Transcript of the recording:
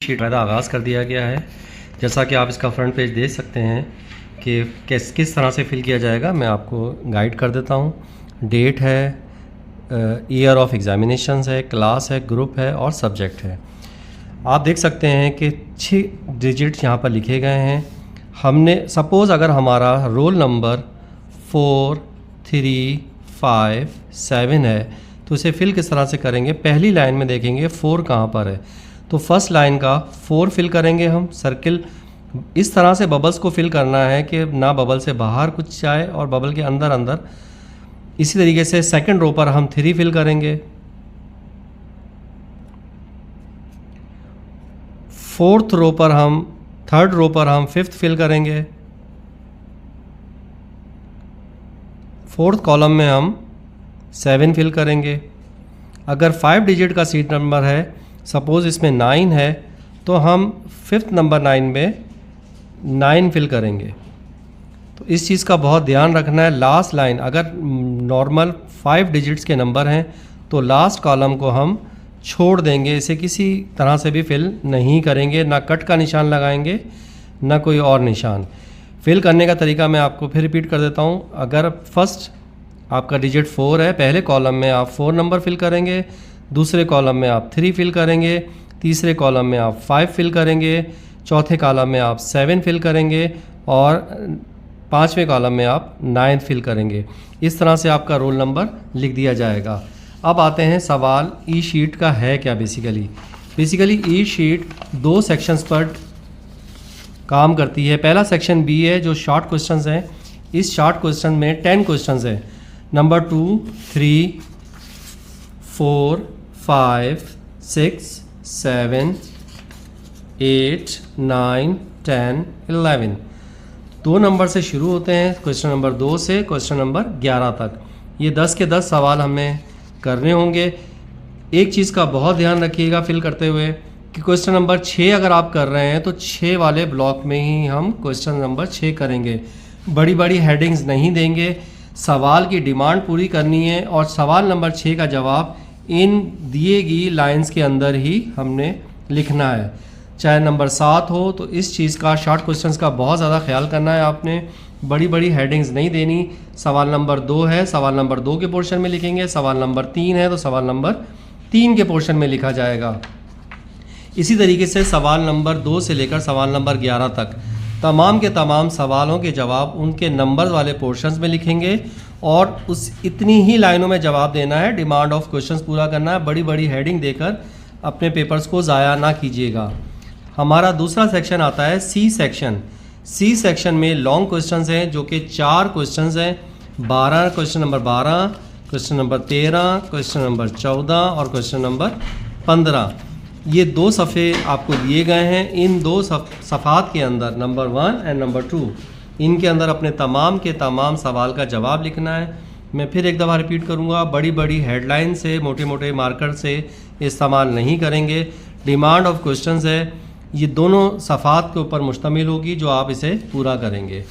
Sheet का आगाज़ कर दिया गया है। जैसा कि आप इसका फ्रंट पेज देख सकते हैं कि किस तरह से फिल किया जाएगा, मैं आपको गाइड कर देता हूँ। डेट है, ईयर ऑफ एग्जामिनेशंस है, क्लास है, ग्रुप है और सब्जेक्ट है। आप देख सकते हैं कि 6 डिजिट्स यहाँ पर लिखे गए हैं। हमने सपोज़ अगर हमारा रोल नंबर 4, 3, 5, 7 है तो इसे फिल किस तरह से करेंगे। पहली लाइन में देखेंगे 4 कहाँ पर है, तो फर्स्ट लाइन का 4 फिल करेंगे हम। सर्किल इस तरह से बबल्स को फिल करना है कि ना बबल से बाहर कुछ जाए और बबल के अंदर अंदर। इसी तरीके से सेकंड रो पर हम 3 फिल करेंगे, फोर्थ रो पर हम, थर्ड रो पर हम 5th फिल करेंगे, फोर्थ कॉलम में हम 7 फिल करेंगे। अगर 5 डिजिट का सीट नंबर है, सपोज़ इसमें 9 है, तो हम 5th नंबर 9 में 9 फिल करेंगे। तो इस चीज़ का बहुत ध्यान रखना है। लास्ट लाइन अगर नॉर्मल 5 डिजिट्स के नंबर हैं तो लास्ट कॉलम को हम छोड़ देंगे, इसे किसी तरह से भी फिल नहीं करेंगे, ना कट का निशान लगाएंगे ना कोई और निशान। फिल करने का तरीका मैं आपको फिर रिपीट कर देता हूँ। अगर फर्स्ट आपका डिजिट 4 है, पहले कॉलम में आप 4 नंबर फिल करेंगे, दूसरे कॉलम में आप 3 फिल करेंगे, तीसरे कॉलम में आप 5 फिल करेंगे, चौथे कॉलम में आप 7 फिल करेंगे और 5वें कॉलम में आप 9 फिल करेंगे। इस तरह से आपका रोल नंबर लिख दिया जाएगा। अब आते हैं सवाल ई शीट का है क्या। बेसिकली ई शीट 2 सेक्शंस पर काम करती है। पहला सेक्शन बी है जो शॉर्ट क्वेश्चंस हैं। इस शॉर्ट क्वेश्चन में 10 क्वेश्चंस हैं। नंबर 2, 3, 4, 5, 6, 7, 8, 9, 10, 11। 2 नंबर से शुरू होते हैं, क्वेश्चन नंबर 2 से क्वेश्चन नंबर 11 तक। ये 10 के 10 सवाल हमें करने होंगे। एक चीज़ का बहुत ध्यान रखिएगा फिल करते हुए कि क्वेश्चन नंबर 6 अगर आप कर रहे हैं तो 6 वाले ब्लॉक में ही हम क्वेश्चन नंबर 6 करेंगे। बड़ी बड़ी हेडिंग्स नहीं देंगे। सवाल की डिमांड पूरी करनी है और सवाल नंबर 6 का जवाब इन दिए गई लाइंस के अंदर ही हमने लिखना है। चाहे नंबर 7 हो, तो इस चीज़ का, शॉर्ट क्वेश्चंस का बहुत ज़्यादा ख्याल करना है आपने। बड़ी बड़ी हेडिंग्स नहीं देनी। सवाल नंबर 2 है, सवाल नंबर 2 के पोर्शन में लिखेंगे। सवाल नंबर 3 है तो सवाल नंबर 3 के पोर्शन में लिखा जाएगा। इसी तरीके से सवाल नंबर 2 से लेकर सवाल नंबर 11 तक तमाम के तमाम सवालों के जवाब उनके नंबर वाले पोर्शंस में लिखेंगे और उस इतनी ही लाइनों में जवाब देना है। डिमांड ऑफ क्वेश्चंस पूरा करना है। बड़ी बड़ी हेडिंग देकर अपने पेपर्स को ज़ाया ना कीजिएगा। हमारा दूसरा सेक्शन आता है सी सेक्शन। सी सेक्शन में लॉन्ग क्वेश्चंस हैं जो कि 4 क्वेश्चंस हैं। 12, question number 12, question number 13, question number 14 और क्वेश्चन नंबर 15। ये 2 सफ़े आपको दिए गए हैं। इन 2 सफ़ात के अंदर नंबर 1 एंड नंबर 2, इनके अंदर अपने तमाम के तमाम सवाल का जवाब लिखना है। मैं फिर एक दफ़ा रिपीट करूँगा, बड़ी बड़ी हेडलाइन से, मोटे मोटे मार्कर से इस्तेमाल नहीं करेंगे। डिमांड ऑफ क्वेश्चंस है, ये दोनों सफ़ात के ऊपर मुश्तमिल होगी जो आप इसे पूरा करेंगे।